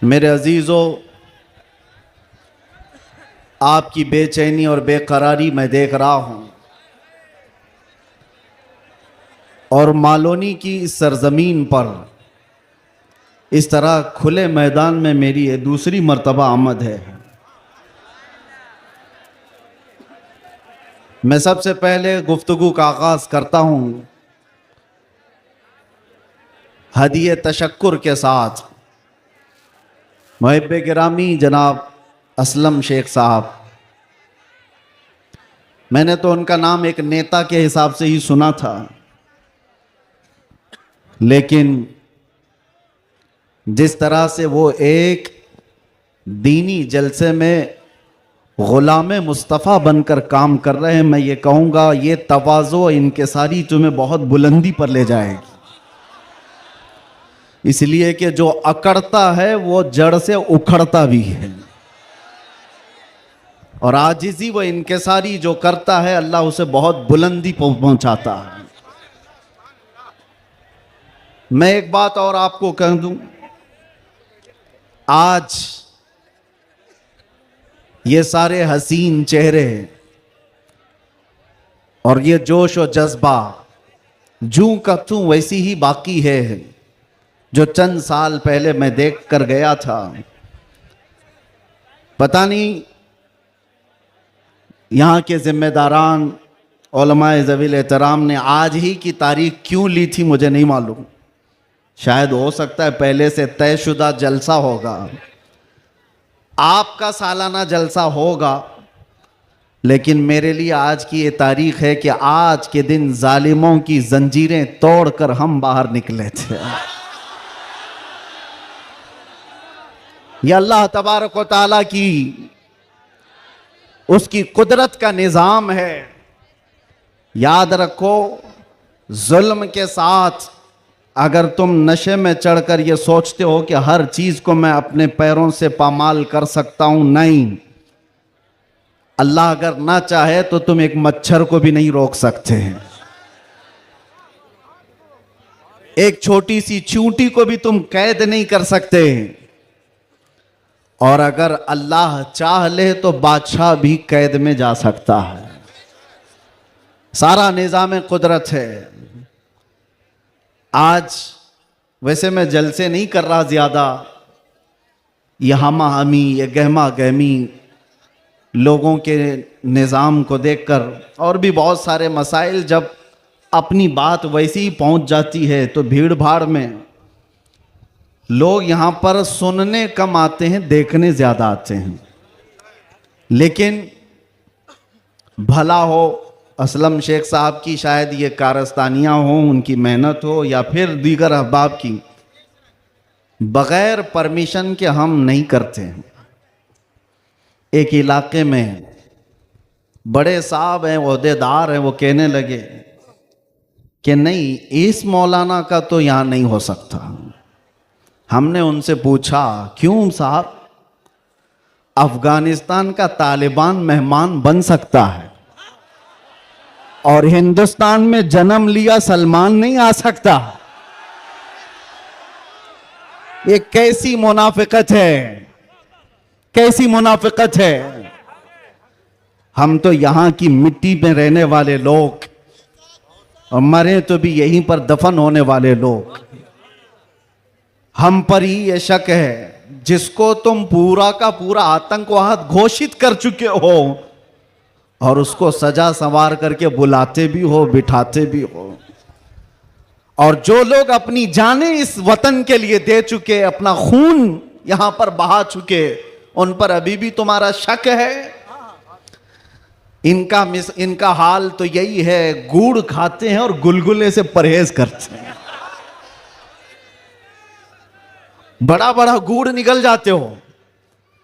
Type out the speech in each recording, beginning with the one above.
मेरे अजीज़ों, आपकी बेचैनी और बेकरारी मैं देख रहा हूँ और मालोनी की इस सरजमीन पर इस तरह खुले मैदान में मेरी ये दूसरी मर्तबा आमद है। मैं सबसे पहले गुफ्तगू का आगाज़ करता हूँ हदिये तशक्कुर के साथ मुहिब्बे गिरामी जनाब असलम शेख साहब। मैंने तो उनका नाम एक नेता के हिसाब से ही सुना था, लेकिन जिस तरह से वो एक दीनी जलसे में गुलाम मुस्तफ़ा बनकर काम कर रहे हैं, मैं ये कहूँगा ये तवाज़ो इनकिसारी तुम्हें बहुत बुलंदी पर ले जाएगी। इसलिए कि जो अकड़ता है वो जड़ से उखड़ता भी है, और आजिज़ी व इनकिसारी जो करता है अल्लाह उसे बहुत बुलंदी पहुंचाता है। मैं एक बात और आपको कह दूं, आज ये सारे हसीन चेहरे और ये जोश और जज्बा जूं का तूं वैसी ही बाकी है जो चंद साल पहले मैं देख कर गया था। पता नहीं यहाँ के जिम्मेदारान उलमाए ज़वील एहतराम ने आज ही की तारीख क्यों ली थी मुझे नहीं मालूम। शायद हो सकता है पहले से तयशुदा जलसा होगा, आपका सालाना जलसा होगा, लेकिन मेरे लिए आज की ये तारीख है कि आज के दिन जालिमों की जंजीरें तोड़कर हम बाहर निकले थे। यह अल्लाह तबारक व तआला की उसकी कुदरत का निज़ाम है। याद रखो, जुल्म के साथ अगर तुम नशे में चढ़कर ये सोचते हो कि हर चीज़ को मैं अपने पैरों से पामाल कर सकता हूं, नहीं, अल्लाह अगर ना चाहे तो तुम एक मच्छर को भी नहीं रोक सकते हैं, एक छोटी सी चींटी को भी तुम कैद नहीं कर सकते, और अगर अल्लाह चाह ले तो बादशाह भी कैद में जा सकता है। सारा निज़ाम कुदरत है। आज वैसे मैं जलसे नहीं कर रहा ज़्यादा, यह हमा हमी, ये गहमा गहमी लोगों के निज़ाम को देखकर और भी बहुत सारे मसाइल, जब अपनी बात वैसी ही पहुंच जाती है तो भीड़ भाड़ में लोग यहाँ पर सुनने कम आते हैं, देखने ज़्यादा आते हैं। लेकिन भला हो असलम शेख साहब की, शायद ये कारस्तानियाँ हों, उनकी मेहनत हो, या फिर दीगर अहबाब की, बग़ैर परमिशन के हम नहीं करते हैं। एक इलाके में बड़े साहब हैं, ओहदेदार हैं, वो कहने लगे कि नहीं, इस मौलाना का तो यहाँ नहीं हो सकता। हमने उनसे पूछा क्यों साहब? अफगानिस्तान का तालिबान मेहमान बन सकता है और हिंदुस्तान में जन्म लिया सलमान नहीं आ सकता। ये कैसी मुनाफिकत है, कैसी मुनाफिकत है। हम तो यहां की मिट्टी में रहने वाले लोग, और मरे तो भी यहीं पर दफन होने वाले लोग, हम पर ही ये शक है जिसको तुम पूरा का पूरा आतंकवाद घोषित कर चुके हो और उसको सजा संवार करके बुलाते भी हो, बिठाते भी हो। और जो लोग अपनी जानें इस वतन के लिए दे चुके, अपना खून यहां पर बहा चुके, उन पर अभी भी तुम्हारा शक है। इनका हाल तो यही है, गुड़ खाते हैं और गुलगुले से परहेज करते हैं। बड़ा बड़ा गुड़ निकल जाते हो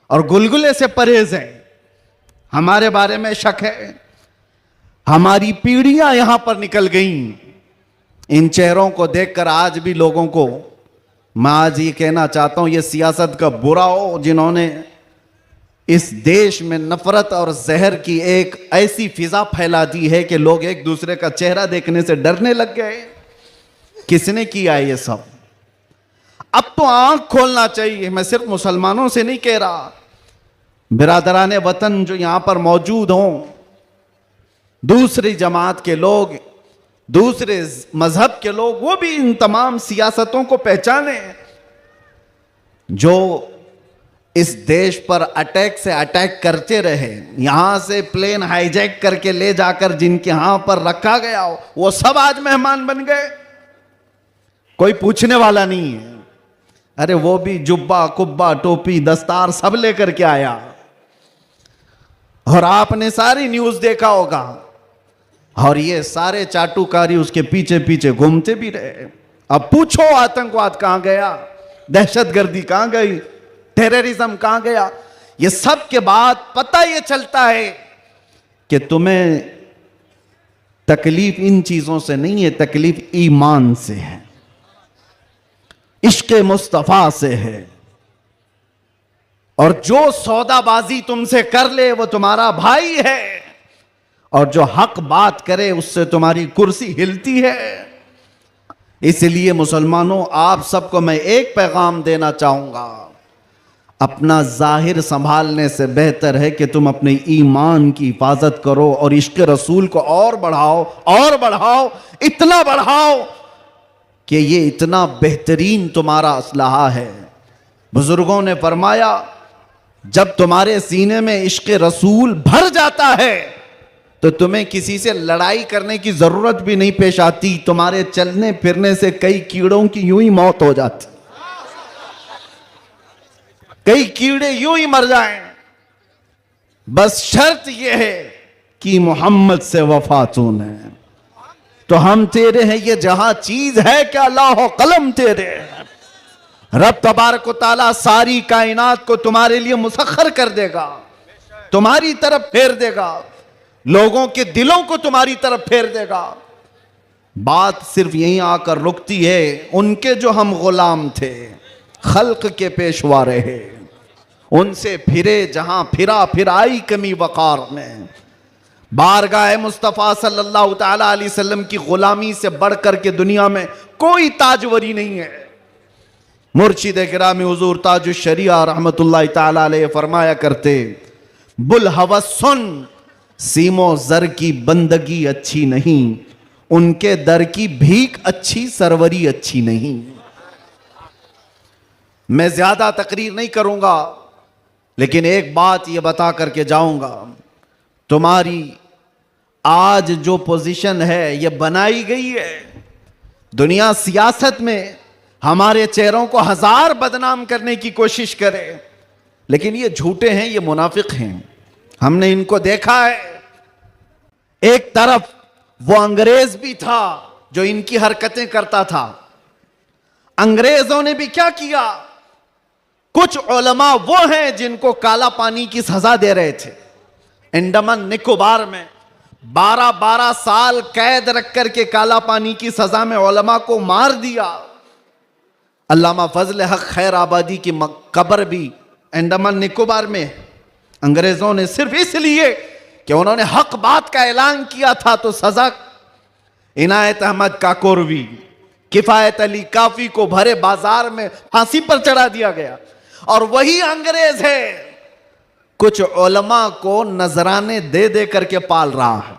और गुलगुले से परहेज है। हमारे बारे में शक है। हमारी पीढ़ियां यहां पर निकल गईं। इन चेहरों को देखकर आज भी लोगों को मैं आज ये कहना चाहता हूं, ये सियासत का बुरा हो जिन्होंने इस देश में नफरत और जहर की एक ऐसी फिजा फैला दी है कि लोग एक दूसरे का चेहरा देखने से डरने लग गए। किसने किया ये सब? अब तो आंख खोलना चाहिए। मैं सिर्फ मुसलमानों से नहीं कह रहा, बिरादरान वतन जो यहां पर मौजूद हों, दूसरी जमात के लोग, दूसरे मजहब के लोग, वो भी इन तमाम सियासतों को पहचाने जो इस देश पर अटैक से अटैक करते रहे। यहां से प्लेन हाईजैक करके ले जाकर जिनके यहां पर रखा गया हो, वो सब आज मेहमान बन गए, कोई पूछने वाला नहीं है। अरे वो भी जुब्बा कुब्बा टोपी दस्तार सब लेकर के आया, और आपने सारी न्यूज देखा होगा, और ये सारे चाटुकारी उसके पीछे पीछे घूमते भी रहे। अब पूछो आतंकवाद कहां गया, दहशतगर्दी कहां गई, टेररिज्म कहां गया। ये सब के बाद पता ये चलता है कि तुम्हें तकलीफ इन चीजों से नहीं है, तकलीफ ईमान से है, इश्क मुस्तफा से है। और जो सौदाबाजी तुमसे कर ले वो तुम्हारा भाई है, और जो हक बात करे उससे तुम्हारी कुर्सी हिलती है। इसलिए मुसलमानों, आप सबको मैं एक पैगाम देना चाहूंगा, अपना जाहिर संभालने से बेहतर है कि तुम अपने ईमान की हिफाजत करो और इश्क रसूल को और बढ़ाओ, और बढ़ाओ, इतना बढ़ाओ कि ये इतना बेहतरीन तुम्हारा असलहा है। बुजुर्गों ने फरमाया, जब तुम्हारे सीने में इश्क रसूल भर जाता है तो तुम्हें किसी से लड़ाई करने की जरूरत भी नहीं पेश आती। तुम्हारे चलने फिरने से कई कीड़ों की यूं ही मौत हो जाती, कई कीड़े यूं ही मर जाएं। बस शर्त यह है कि मोहम्मद से वफा तूने, तो हम तेरे हैं, ये जहां चीज है क्या लाहो कलम तेरे। रब तबारक व तआला सारी कायनात को तुम्हारे लिए मुसख्खर कर देगा, तुम्हारी तरफ फेर देगा, लोगों के दिलों को तुम्हारी तरफ फेर देगा। बात सिर्फ यहीं आकर रुकती है, उनके जो हम गुलाम थे, खल्क के पेशवा रहे, उनसे फिरे जहां फिरा, फिर आई कमी वकार में। बारगाह मुस्तफ़ा सल्लल्लाहु तआला अलैहि वसल्लम की गुलामी से बढ़कर के दुनिया में कोई ताजवरी नहीं है। मुर्शिद गिरामी हुजूर ताजुश शरिया रहमतुल्लाह तआला अलैहि फरमाया करते, बुल हवस सुन, सीमो जर की बंदगी अच्छी नहीं, उनके दर की भीख अच्छी, सरवरी अच्छी नहीं। मैं ज्यादा तकरीर नहीं करूंगा, लेकिन एक बात यह बता करके जाऊंगा, तुम्हारी आज जो पोजीशन है यह बनाई गई है। दुनिया सियासत में हमारे चेहरों को हजार बदनाम करने की कोशिश करे, लेकिन ये झूठे हैं, ये मुनाफिक हैं, हमने इनको देखा है। एक तरफ वो अंग्रेज भी था जो इनकी हरकतें करता था। अंग्रेजों ने भी क्या किया, कुछ उलमा वो हैं जिनको काला पानी की सजा दे रहे थे। अंडमान निकोबार में 12-12 साल कैद रख करके काला पानी की सजा में उलमा को मार दिया। अल्लामा फजल हक खैर आबादी की कब्र भी अंडमान निकोबार में। अंग्रेजों ने सिर्फ इसलिए कि उन्होंने हक बात का ऐलान किया था तो सजा इनायत अहमद काकोरवी, किफायत अली काफी को भरे बाजार में फांसी पर चढ़ा दिया गया। और वही अंग्रेज है कुछ उलमा को नजराने दे दे करके पाल रहा है।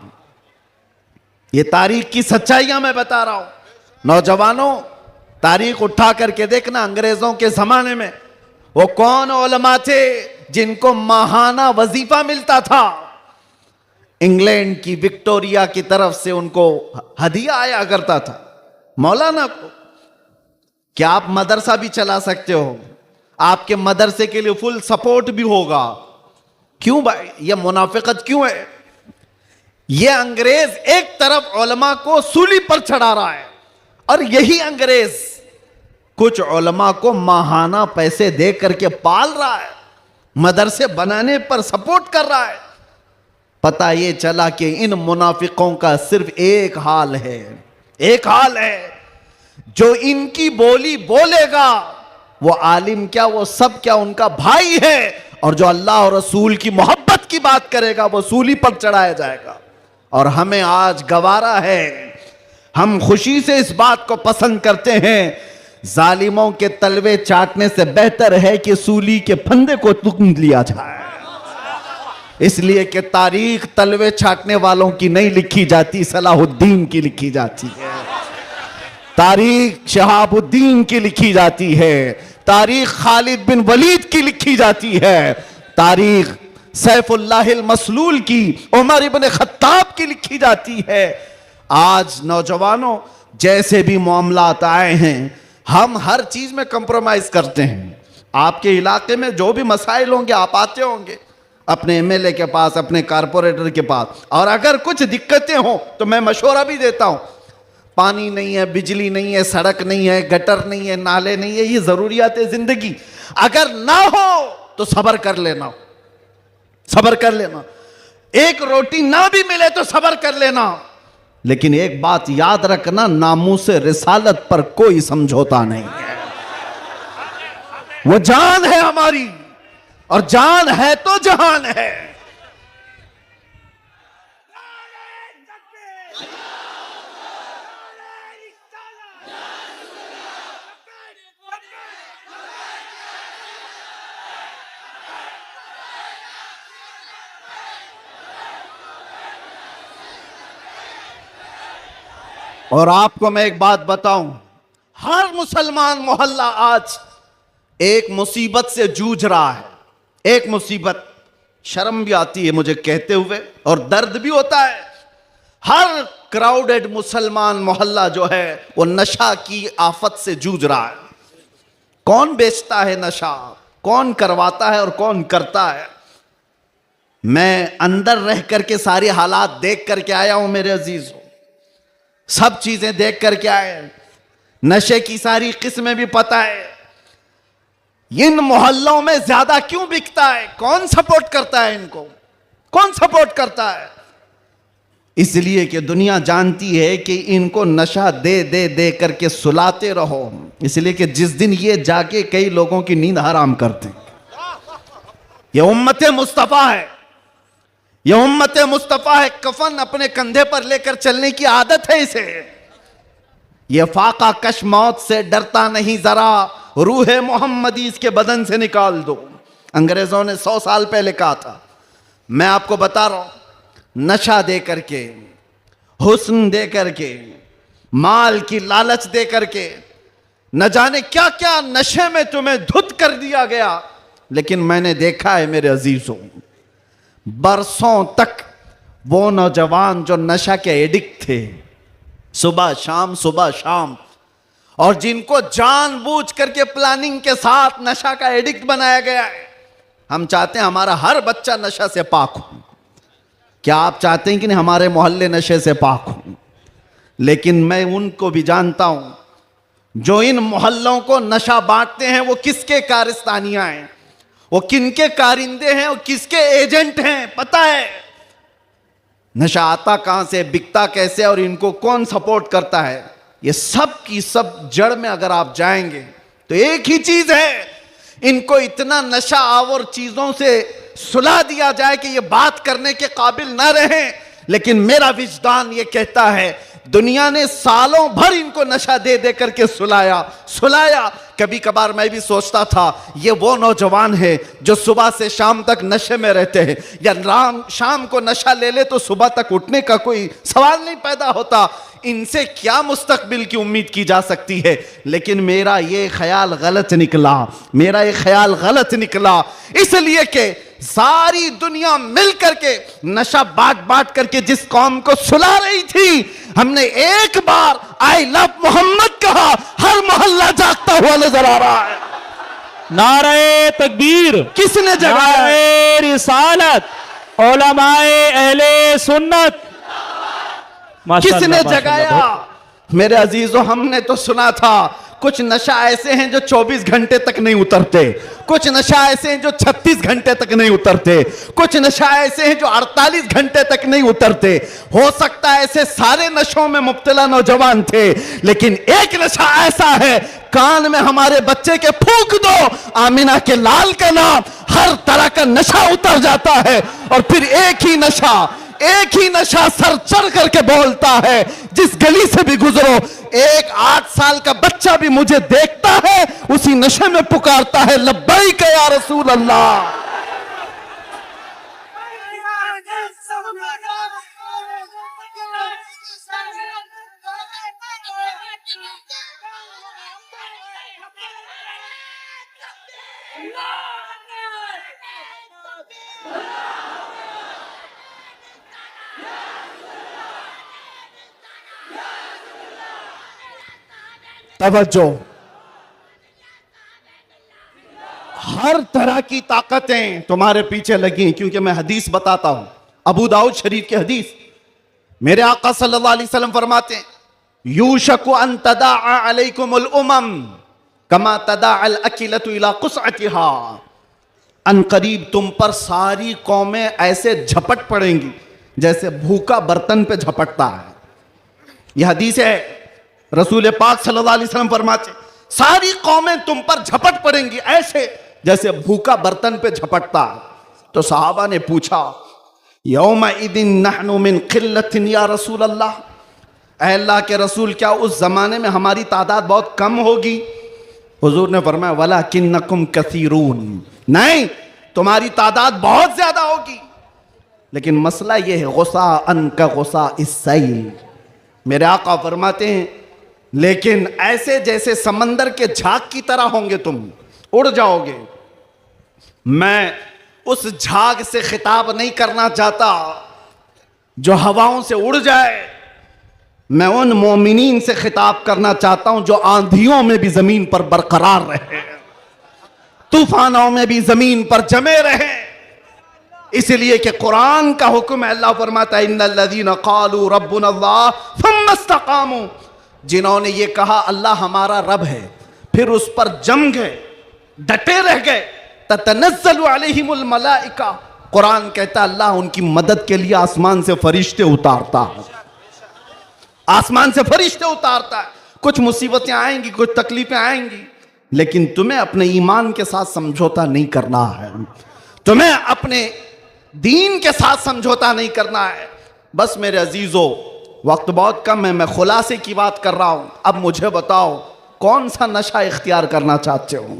ये तारीख की सच्चाइयां मैं बता रहा हूं। नौजवानों, तारीख उठा करके देखना, अंग्रेजों के जमाने में वो कौन उलमा थे जिनको माहाना वजीफा मिलता था। इंग्लैंड की विक्टोरिया की तरफ से उनको हदिया आया करता था। मौलाना को क्या आप मदरसा भी चला सकते हो, आपके मदरसे के लिए फुल सपोर्ट भी होगा। क्यों भाई, ये मुनाफिकत क्यों है? ये अंग्रेज एक तरफ उलमा को सूली पर चढ़ा रहा है, और यही अंग्रेज कुछ उलमा को माहाना पैसे दे करके पाल रहा है, मदरसे बनाने पर सपोर्ट कर रहा है। पता ये चला कि इन मुनाफिकों का सिर्फ एक हाल है, एक हाल है, जो इनकी बोली बोलेगा वो आलिम क्या, वो सब क्या, उनका भाई है। और जो अल्लाह और रसूल की मोहब्बत की बात करेगा वो सूली पर चढ़ाया जाएगा। और हमें आज गवारा है, हम खुशी से इस बात को पसंद करते हैं जालिमों के तलवे चाटने से बेहतर है कि सूली के फंदे को तुम लिया जाए। इसलिए कि तारीख तलवे चाटने वालों की नहीं लिखी जाती, सलाहुद्दीन की लिखी जाती है। तारीख शहाबुद्दीन की लिखी जाती है, तारीख खालिद बिन वलीद की लिखी जाती है, तारीख सैफुल्लाहिल मसलूल की, उमर इब्न खत्ताब की लिखी जाती है। आज नौजवानों, जैसे भी मामलात आए हैं, हम हर चीज में कंप्रोमाइज करते हैं। आपके इलाके में जो भी मसाइल होंगे, आप आते होंगे अपने एमएलए के पास, अपने कारपोरेटर के पास, और अगर कुछ दिक्कतें हो तो मैं मशवरा भी देता हूं। पानी नहीं है, बिजली नहीं है, सड़क नहीं है, गटर नहीं है, नाले नहीं है, ये जरूरियात है जिंदगी। अगर ना हो तो सब्र कर लेना, सब्र कर लेना। एक रोटी ना भी मिले तो सब्र कर लेना, लेकिन एक बात याद रखना, नामूसे रिसालत पर कोई समझौता नहीं है। वो जान है हमारी, और जान है तो जहान है। और आपको मैं एक बात बताऊं, हर मुसलमान मोहल्ला आज एक मुसीबत से जूझ रहा है। एक मुसीबत, शर्म भी आती है मुझे कहते हुए और दर्द भी होता है। हर क्राउडेड मुसलमान मोहल्ला जो है वो नशा की आफत से जूझ रहा है। कौन बेचता है नशा, कौन करवाता है और कौन करता है। मैं अंदर रह करके सारे हालात देख करके आया हूं मेरे अजीजों, सब चीजें देख करके आए, नशे की सारी किस्में भी पता है। इन मोहल्लों में ज्यादा क्यों बिकता है, कौन सपोर्ट करता है इनको, कौन सपोर्ट करता है? इसलिए कि दुनिया जानती है कि इनको नशा दे दे दे करके सुलाते रहो, इसलिए कि जिस दिन ये जाके कई लोगों की नींद हराम करते हैं। ये उम्मत मुस्तफा है, ये उम्मत मुस्तफा है। कफन अपने कंधे पर लेकर चलने की आदत है इसे। ये फाका कश मौत से डरता नहीं जरा, रूह मोहम्मदी इसके बदन से निकाल दो। अंग्रेजों ने 100 साल पहले कहा था। मैं आपको बता रहा हूं, नशा दे करके, हुस्न दे करके, माल की लालच दे करके, न जाने क्या क्या नशे में तुम्हें धुत कर दिया गया। लेकिन मैंने देखा है मेरे अजीजों, बरसों तक वो नौजवान जो नशा के एडिक्ट थे, सुबह शाम, और जिनको जानबूझ करके प्लानिंग के साथ नशा का एडिक्ट बनाया गया है। हम चाहते हैं हमारा हर बच्चा नशा से पाक हो। क्या आप चाहते हैं कि नहीं हमारे मोहल्ले नशे से पाक हो? लेकिन मैं उनको भी जानता हूं जो इन मोहल्लों को नशा बांटते हैं, वो किसके कारस्तानियां हैं, वो किनके कारिंदे हैं, वो किसके एजेंट हैं, पता है। नशा आता कहां से, बिकता कैसे, और इनको कौन सपोर्ट करता है, ये सब की सब जड़ में अगर आप जाएंगे तो एक ही चीज है, इनको इतना नशा आवर चीजों से सुला दिया जाए कि ये बात करने के काबिल ना रहे। लेकिन मेरा विजदान ये कहता है, दुनिया ने सालों भर इनको नशा दे दे करके सुलाया। कभी कभार मैं भी सोचता था ये वो नौजवान है जो सुबह से शाम तक नशे में रहते हैं, या शाम को नशा ले ले तो सुबह तक उठने का कोई सवाल नहीं पैदा होता। इनसे क्या मुस्तकबिल की उम्मीद की जा सकती है। लेकिन मेरा ये ख्याल गलत निकला, मेरा ये ख्याल गलत निकला, इसलिए कि सारी दुनिया मिल करके नशा बांट करके जिस कौम को सुला रही थी, हमने एक बार आई लव मोहम्मद कहा, हर मोहल्ला जागता हुआ नजर आ रहा है। नारे तकबीर किसने जगाया? नारे रिसालत, उलमाए अहले सुन्नत, किसने जगाया? मेरे अजीजों, हमने तो सुना था कुछ नशा ऐसे हैं जो 24 घंटे तक नहीं उतरते, कुछ नशा ऐसे हैं जो 36 घंटे तक नहीं उतरते, कुछ नशा ऐसे हैं जो 48 घंटे तक नहीं उतरते। हो सकता है ऐसे सारे नशों में मुब्तला नौजवान थे, लेकिन एक नशा ऐसा है, कान में हमारे बच्चे के फूंक दो आमिना के लाल का नाम, हर तरह का नशा उतर जाता है। और फिर एक ही नशा सर चढ़ करके बोलता है, जिस गली से भी गुजरो एक 8 साल का बच्चा भी मुझे देखता है, उसी नशे में पुकारता है लब्बैक या रसूल अल्लाह। तवज्जो, हर तरह की ताकतें तुम्हारे पीछे लगी, क्योंकि मैं हदीस बताता हूं, अबू दाऊद शरीफ की हदीस। मेरे आका सल्लल्लाहु अलैहि वसल्लम फरमाते हैं, यूशकु अन तदाअ अलैकुमुल उमम कमा तदाअल अकिलतु इला कुसअतिहा। अन करीब तुम पर सारी कौमें ऐसे झपट पड़ेंगी जैसे भूखा बर्तन पे झपटता है। यह हदीस है, रसूल पाक सल्लल्लाहु अलैहि वसल्लम फरमाते, सारी कौमें तुम पर झपट पड़ेंगी ऐसे जैसे भूखा बर्तन पे झपटता है। तो सहाबा ने पूछा, यौम इदिन नहनु मिन किल्लतिन या रसूल अल्लाह, ऐ अल्लाह के रसूल क्या उस जमाने में हमारी तादाद बहुत कम होगी? हुजूर ने फरमाया, वलाकिन्नकुम कसीरून, नहीं तुम्हारी तादाद बहुत ज्यादा होगी, लेकिन मसला यह है गुस्सा अन का गुस्सा इस्सैल। मेरे आका फरमाते हैं, लेकिन ऐसे जैसे समंदर के झाग की तरह होंगे, तुम उड़ जाओगे। मैं उस झाग से खिताब नहीं करना चाहता जो हवाओं से उड़ जाए, मैं उन मोमिनीन से खिताब करना चाहता हूं जो आंधियों में भी जमीन पर बरकरार रहे, तूफानों में भी जमीन पर जमे रहे। इसलिए कि कुरान का हुक्म है, अल्लाह फरमाता है, इन्नल्लज़ीना क़ालू रब्बुनल्लाह थुम्मा इस्तक़ामू, जिन्होंने ये कहा अल्लाह हमारा रब है, फिर उस पर जम गए, डटे रह गए, ततनज़्ज़लु अलैहिमुल मलाइका, कुरान कहता अल्लाह उनकी मदद के लिए आसमान से फरिश्ते उतारता है, आसमान से फरिश्ते उतारता है। कुछ मुसीबतें आएंगी, कुछ तकलीफें आएंगी, लेकिन तुम्हें अपने ईमान के साथ समझौता नहीं करना है, तुम्हें अपने दीन के साथ समझौता नहीं करना है। बस मेरे अजीजों, वक्त बहुत कम है, मैं खुलासे की बात कर रहा हूं। अब मुझे बताओ, कौन सा नशा इख्तियार करना चाहते हो?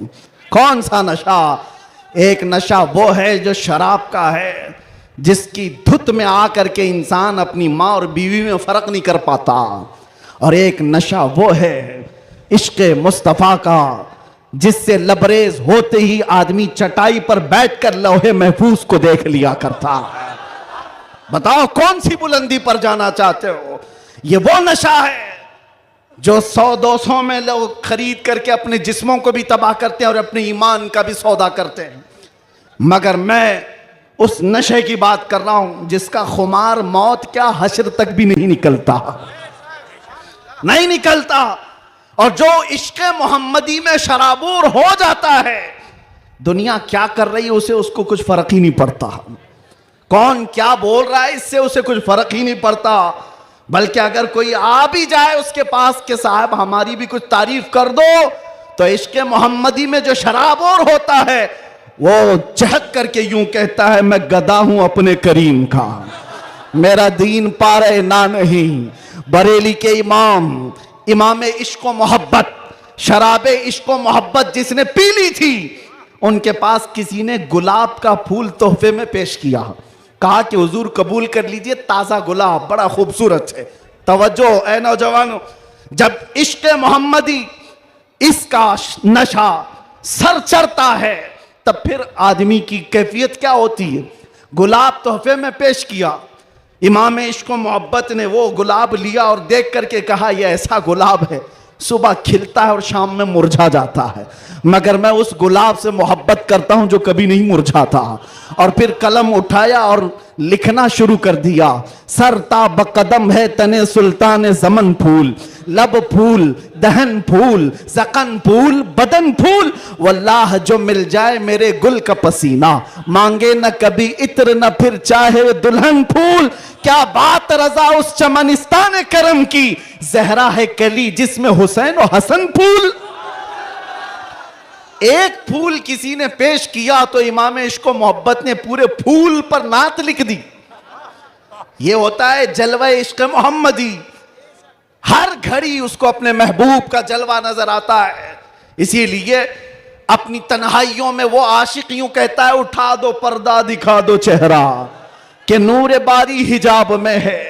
कौन सा नशा? एक नशा वो है जो शराब का है, जिसकी धुत में आकर के इंसान अपनी माँ और बीवी में फर्क नहीं कर पाता, और एक नशा वो है इश्क़ मुस्तफ़ा का, जिससे लबरेज होते ही आदमी चटाई पर बैठकर लौहे महफूज को देख लिया करता है। बताओ कौन सी बुलंदी पर जाना चाहते हो? ये वो नशा है जो 100-200 में लोग खरीद करके अपने जिस्मों को भी तबाह करते हैं और अपने ईमान का भी सौदा करते हैं। मगर मैं उस नशे की बात कर रहा हूं जिसका खुमार मौत क्या हश्र तक भी नहीं निकलता, नहीं निकलता, और जो इश्क़ मोहम्मदी में शराबूर हो जाता है, दुनिया क्या कर रही है उसे उसको कुछ फर्क ही नहीं पड़ता, कौन क्या बोल रहा है इससे उसे कुछ फर्क ही नहीं पड़ता। बल्कि अगर कोई आ भी जाए उसके पास के साहब हमारी भी कुछ तारीफ कर दो, तो इश्क़ मोहम्मदी में जो शराबोर होता है वो चहक करके यूं कहता है, मैं गदा हूं अपने करीम का, मेरा दीन पारे ना नहीं। बरेली के इमाम इश्क़ मोहब्बत, शराबे इश्क़ मोहब्बत जिसने पी ली थी, उनके पास किसी ने गुलाब का फूल तोहफे में पेश किया, कहा कि हुजूर कबूल कर लीजिए, ताज़ा गुलाब बड़ा खूबसूरत है। तवज्जो ऐ नौजवानों, जब इश्क़ मोहम्मदी इसका नशा सर चढ़ता है तब फिर आदमी की कैफियत क्या होती है। गुलाब तोहफे में पेश किया, इमाम इश्क़ मोहब्बत ने वो गुलाब लिया और देख करके कहा यह ऐसा गुलाब है सुबह खिलता है और शाम में मुरझा जाता है, मगर मैं उस गुलाब से मोहब्बत करता हूं जो कभी नहीं मुरझाता। और फिर कलम उठाया और लिखना शुरू कर दिया, सरता बकदम है तने सुल्तान ज़मन फूल, लब फूल दहन फूल ज़कन फूल बदन फूल, वल्लाह जो मिल जाए मेरे गुल का पसीना, मांगे न कभी इत्र न फिर चाहे दुल्हन फूल। क्या बात रजा उस चमनिस्तान करम की, जहरा है कली जिसमें हुसैन और हसन फूल। एक फूल किसी ने पेश किया तो इमाम इश्क़ मोहब्बत ने पूरे फूल पर नात लिख दी। ये होता है जलवा इश्क़ मोहम्मदी। हर घड़ी उसको अपने महबूब का जलवा नजर आता है। इसीलिए अपनी तन्हाइयों में वो आशिक यूं कहता है, उठा दो पर्दा दिखा दो चेहरा कि नूर बारी हिजाब में है।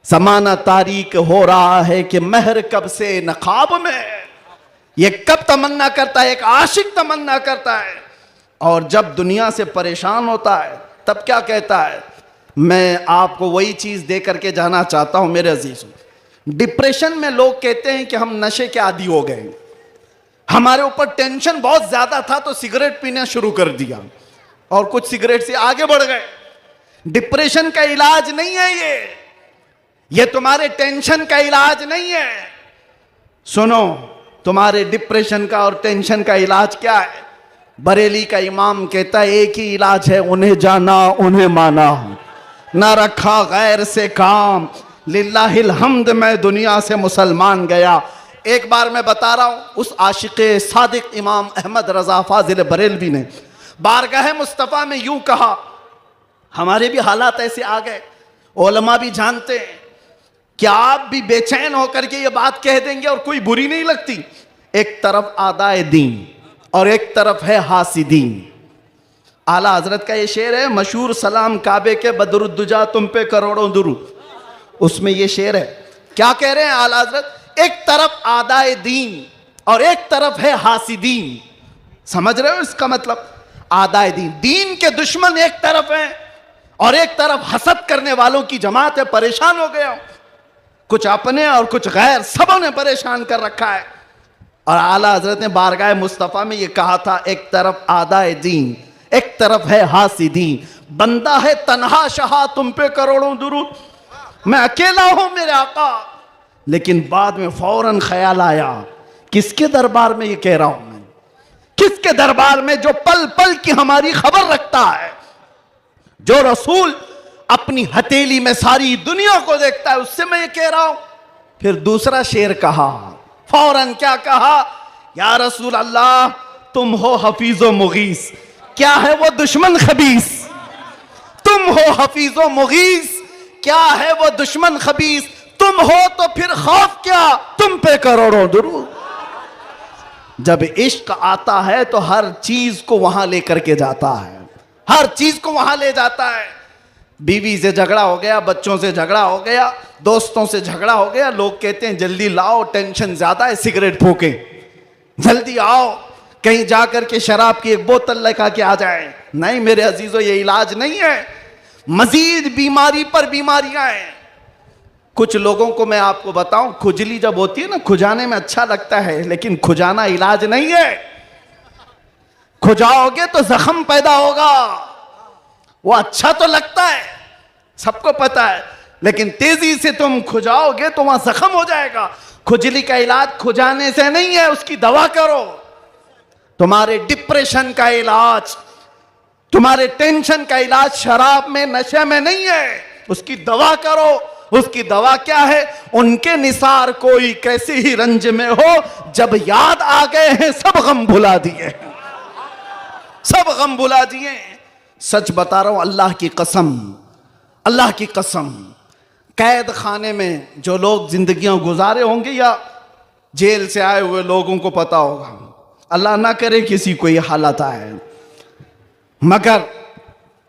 ज़माना तारीक हो रहा है कि महर कब से नकाब में है। ये कब तमन्ना करता है, एक आशिक तमन्ना करता है। और जब दुनिया से परेशान होता है तब क्या कहता है, मैं आपको वही चीज दे करके जाना चाहता हूं मेरे अजीजों। डिप्रेशन में लोग कहते हैं कि हम नशे के आदी हो गए, हमारे ऊपर टेंशन बहुत ज्यादा था तो सिगरेट पीना शुरू कर दिया और कुछ सिगरेट से आगे बढ़ गए। डिप्रेशन का इलाज नहीं है ये तुम्हारे टेंशन का इलाज नहीं है। सुनो, तुम्हारे डिप्रेशन का और टेंशन का इलाज क्या है? बरेली का इमाम कहता है एक ही इलाज है, उन्हें जाना उन्हें माना, ना रखा गैर से काम, लिल्लाहिल हम्द मैं दुनिया से मुसलमान गया। एक बार मैं बता रहा हूं, उस आशिक़े सादिक इमाम अहमद रजा फाजिल बरेलवी ने बारगाह मुस्तफ़ा में यूं कहा, हमारे भी हालात ऐसे आ गए, उलमा भी जानते हैं कि आप भी बेचैन होकर के ये बात कह देंगे और कोई बुरी नहीं लगती। एक तरफ आदाए दीन और एक तरफ है हासिदीन। आला हजरत का ये शेर है मशहूर, सलाम काबे के बदरुद्दुजा तुम पे करोड़ों दुरूद। उसमें ये शेर है, क्या कह रहे हैं आला हजरत? एक तरफ आदाए दीन और एक तरफ है हासिदीन। समझ रहे हो इसका मतलब? आदाए दीन, दीन के दुश्मन एक तरफ हैं और एक तरफ हसद करने वालों की जमात है। परेशान हो गया, कुछ अपने और कुछ गैर, सबों ने परेशान कर रखा है। और आला हजरत ने बारगाह मुस्तफ़ा में ये कहा था, एक तरफ आदाए दीन एक तरफ है हासिदीन। बंदा है तन्हा शहा तुम पे करोड़ों दुरूद, मैं अकेला हूं मेरे आका। लेकिन बाद में फौरन ख्याल आया, किसके दरबार में ये कह रहा हूं मैं? किसके दरबार में जो पल पल की हमारी खबर रखता है, जो रसूल अपनी हथेली में सारी दुनिया को देखता है, उससे मैं ये कह रहा हूं। फिर दूसरा शेर कहा, फौरन क्या कहा? या रसूल अल्लाह तुम हो हफीजो मुगीस, क्या है वो दुश्मन खबीस? तुम हो हफीजो मुगीस, क्या है वो दुश्मन खबीस? तुम हो तो फिर खौफ क्या, तुम पे करोड़ों दुरूद। जब इश्क आता है तो हर चीज को वहां लेकर के जाता है, हर चीज को वहां ले जाता है। बीवी से झगड़ा हो गया, बच्चों से झगड़ा हो गया, दोस्तों से झगड़ा हो गया, लोग कहते हैं जल्दी लाओ, टेंशन ज्यादा है, सिगरेट फूके, जल्दी आओ, कहीं जाकर के शराब की एक बोतल लेकर के आ जाए। नहीं मेरे अजीजों, ये इलाज नहीं है, मजीद बीमारी पर बीमारियां हैं। कुछ लोगों को मैं आपको बताऊं, खुजली जब होती है ना, खुजाने में अच्छा लगता है, लेकिन खुजाना इलाज नहीं है। खुजाओगे तो जख्म पैदा होगा। वो अच्छा तो लगता है, सबको पता है, लेकिन तेजी से तुम खुजाओगे तो वहां जख्म हो जाएगा। खुजली का इलाज खुजाने से नहीं है, उसकी दवा करो। तुम्हारे डिप्रेशन का इलाज, तुम्हारे टेंशन का इलाज शराब में, नशे में नहीं है, उसकी दवा करो। उसकी दवा क्या है? उनके निसार कोई कैसे ही रंज में हो, जब याद आ गए हैं सब गम भुला दिए, सब गम भुला दिए। सच बता रहा हूं, अल्लाह की कसम, अल्लाह की कसम, कैद खाने में जो लोग जिंदगियां गुजारे होंगे या जेल से आए हुए लोगों को पता होगा, अल्लाह ना करे किसी को ये हालत आए, मगर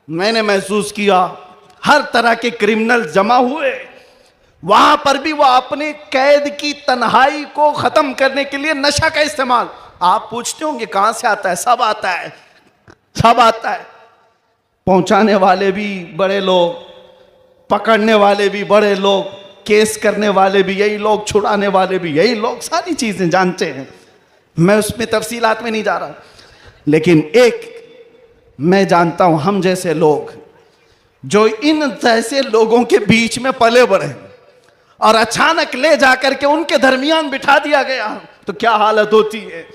मैंने महसूस किया हर तरह के क्रिमिनल जमा हुए, वहां पर भी वो अपने कैद की तन्हाई को खत्म करने के लिए नशा का इस्तेमाल। आप पूछते होंगे कहां से आता है? सब आता है, सब आता है। पहुंचाने वाले भी बड़े लोग, पकड़ने वाले भी बड़े लोग, केस करने वाले भी यही लोग, छुड़ाने वाले भी यही लोग, सारी चीजें जानते हैं। मैं उसमें तफसीलात में नहीं जा रहा, लेकिन एक मैं जानता हूं, हम जैसे लोग जो इन जैसे लोगों के बीच में पले बढ़े और अचानक ले जाकर के उनके दरमियान बिठा दिया गया, तो क्या हालत होती है।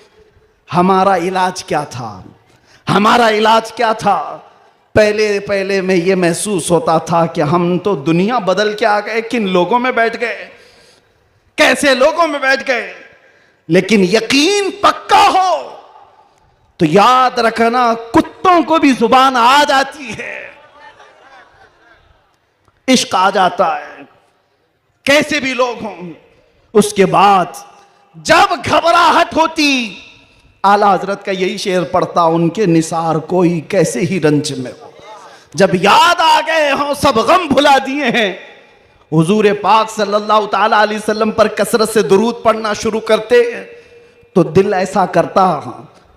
हमारा इलाज क्या था? हमारा इलाज क्या था? पहले पहले में ये महसूस होता था कि हम तो दुनिया बदल के आ गए, किन लोगों में बैठ गए, कैसे लोगों में बैठ गए। लेकिन यकीन पक्का हो तो याद रखना, कुत्तों को भी जुबान आ जाती है, इश्क आ जाता है। कैसे भी लोग हों। उसके बाद जब घबराहट होती, आला हजरत का यही शेर पढ़ता, उनके निसार कोई कैसे ही रंज में हो। जब याद आ गए हों, सब गम भुला दिए हैं, हुजूर पाक सल्लल्लाहु ताला अलैहि वसल्लम पर कसरत से दुरूद पढ़ना शुरू करते तो दिल ऐसा करता,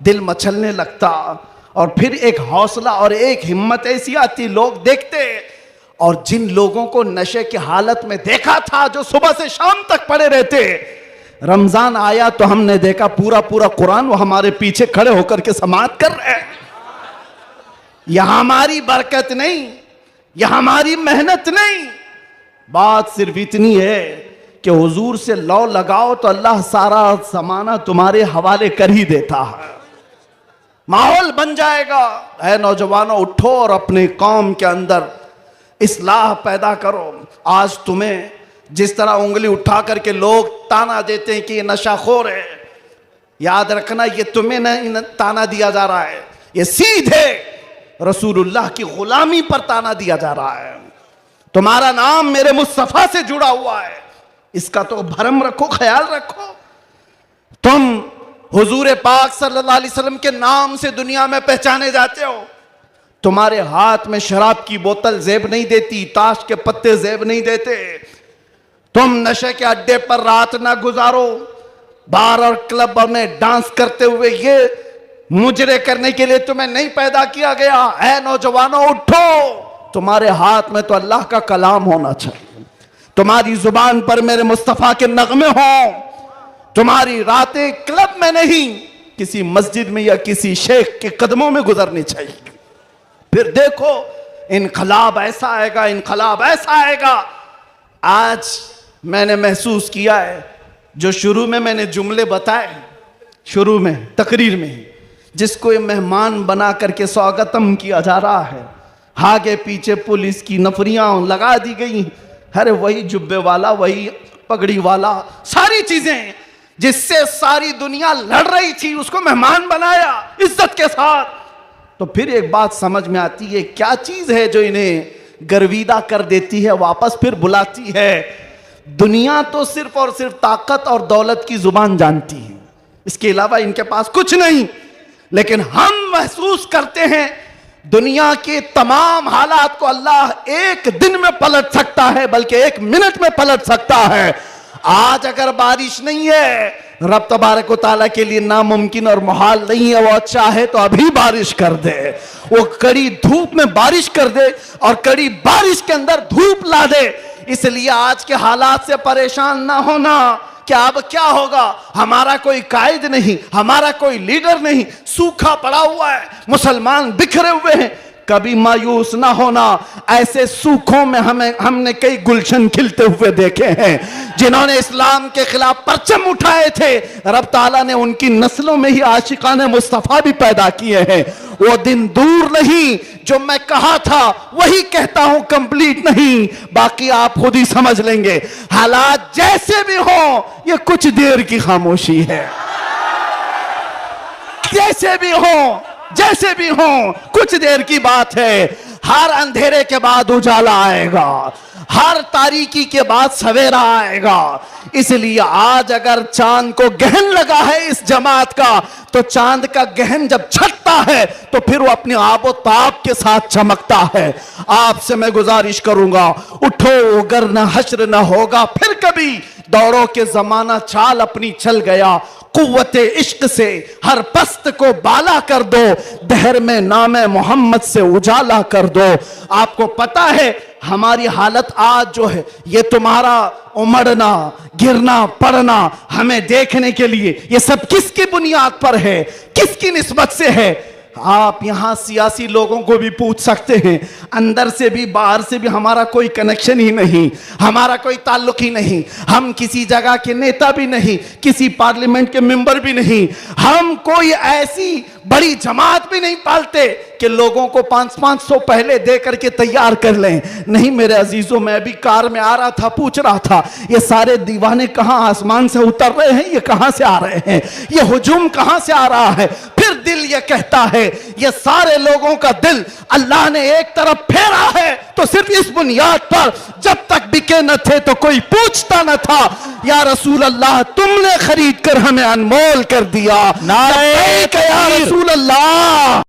दिल मचलने लगता, और फिर एक हौसला और एक हिम्मत ऐसी आती, लोग देखते। और जिन लोगों को नशे की हालत में देखा था, जो सुबह से शाम तक पड़े रहते, रमजान आया तो हमने देखा पूरा पूरा कुरान वो हमारे पीछे खड़े होकर के समाअत कर रहे हैं। यह हमारी बरकत नहीं, यह हमारी मेहनत नहीं, बात सिर्फ इतनी है कि हुजूर से लौ लगाओ तो अल्लाह सारा जमाना तुम्हारे हवाले कर ही देता है। माहौल बन जाएगा। ऐ नौजवानों, उठो और अपने कौम के अंदर इस्लाह पैदा करो। आज तुम्हें जिस तरह उंगली उठा करके लोग ताना देते हैं कि ये नशाखोर है, याद रखना ये तुम्हें नहीं ताना दिया जा रहा है, ये सीधे रसूलुल्लाह की गुलामी पर ताना दिया जा रहा है। तुम्हारा नाम मेरे मुस्तफा से जुड़ा हुआ है, इसका तो भरम रखो, ख्याल रखो। तुम हुजूर पाक सल्लल्लाहु अलैहि वसल्लम के नाम से दुनिया में पहचाने जाते हो। तुम्हारे हाथ में शराब की बोतल जेब नहीं देती, ताश के पत्ते जेब नहीं देते। तुम नशे के अड्डे पर रात ना गुजारो, बार और क्लब में डांस करते हुए ये मुजरे करने के लिए तुम्हें नहीं पैदा किया गया। ऐ नौजवानों, उठो, तुम्हारे हाथ में तो अल्लाह का कलाम होना चाहिए, तुम्हारी जुबान पर मेरे मुस्तफा के नगमे हों, तुम्हारी रातें क्लब में नहीं, किसी मस्जिद में या किसी शेख के कदमों में गुजरनी चाहिए। फिर देखो इनकलाब ऐसा आएगा, इनकलाब ऐसा आएगा। आज मैंने महसूस किया है, जो शुरू में मैंने जुमले बताए, शुरू में तकरीर में, जिसको ये मेहमान बना करके स्वागतम किया जा रहा है, आगे पीछे पुलिस की नफरियां लगा दी गई। अरे वही जुब्बे वाला, वही पगड़ी वाला, सारी चीजें जिससे सारी दुनिया लड़ रही थी, उसको मेहमान बनाया इज्जत के साथ। तो फिर एक बात समझ में आती है, क्या चीज है जो इन्हें गर्विदा कर देती है, वापस फिर बुलाती है। दुनिया तो सिर्फ और सिर्फ ताकत और दौलत की जुबान जानती है, इसके अलावा इनके पास कुछ नहीं। लेकिन हम महसूस करते हैं दुनिया के तमाम हालात को अल्लाह एक दिन में पलट सकता है, बल्कि एक मिनट में पलट सकता है। आज अगर बारिश नहीं है, रब तबारक व तआला के लिए नामुमकिन और मुहाल नहीं है, वो चाहे तो अभी बारिश कर दे, वो कड़ी धूप में बारिश कर दे और कड़ी बारिश के अंदर धूप ला दे। इसलिए आज के हालात से परेशान ना होना कि अब क्या होगा, हमारा कोई कायद नहीं, हमारा कोई लीडर नहीं, सूखा पड़ा हुआ है, मुसलमान बिखरे हुए हैं। कभी मायूस ना होना, ऐसे सूखों में हमने कई गुलशन खिलते हुए देखे हैं। जिन्होंने इस्लाम के खिलाफ परचम उठाए थे, रब ताला ने उनकी नस्लों में ही आशिकाने मुस्तफा भी पैदा किए हैं। वो दिन दूर नहीं, जो मैं कहा था वही कहता हूं, कंप्लीट नहीं, बाकी आप खुद ही समझ लेंगे। हालात जैसे भी हो, ये कुछ देर की खामोशी है। जैसे भी हो, जैसे भी हो, कुछ देर की बात है। हर अंधेरे के बाद उजाला आएगा, हर तारीकी के बाद सवेरा आएगा। इसलिए आज अगर चांद को गहन लगा है इस जमात का, तो चांद का गहन जब छटता है तो फिर वो अपने आबो ताब के साथ चमकता है। आपसे मैं गुजारिश करूंगा, उठो, अगर न हश्र न होगा फिर कभी, दौड़ो के जमाना चाल अपनी चल गया। कुव्वते इश्क से हर पस्त को बाला कर दो, दहर में नामे मोहम्मद से उजाला कर दो। आपको पता है हमारी हालत आज जो है, ये तुम्हारा उमड़ना, गिरना, पड़ना हमें देखने के लिए, ये सब किसकी बुनियाद पर है, किसकी निस्बत से है? आप यहां सियासी लोगों को भी पूछ सकते हैं, अंदर से भी बाहर से भी हमारा कोई कनेक्शन ही नहीं, हमारा कोई ताल्लुक ही नहीं। हम किसी जगह के नेता भी नहीं, किसी पार्लियामेंट के मेंबर भी नहीं, हम कोई ऐसी बड़ी जमात भी नहीं पालते कि लोगों को 500-500 पहले दे करके तैयार कर लें। नहीं मेरे अजीजों, मैं भी कार में आ रहा था, पूछ रहा था ये सारे दीवाने कहां आसमान से उतर रहे हैं, ये कहां से आ रहे हैं, ये हुजूम कहां से आ रहा है। फिर दिल ये कहता है ये सारे लोगों का दिल अल्लाह ने एक तरफ फेरा है तो सिर्फ इस बुनियाद पर, जब तक बिके न थे तो कोई पूछता न था, या रसूल अल्लाह तुमने खरीद कर हमें अनमोल कर दिया। नारे या रसूल अल्लाह।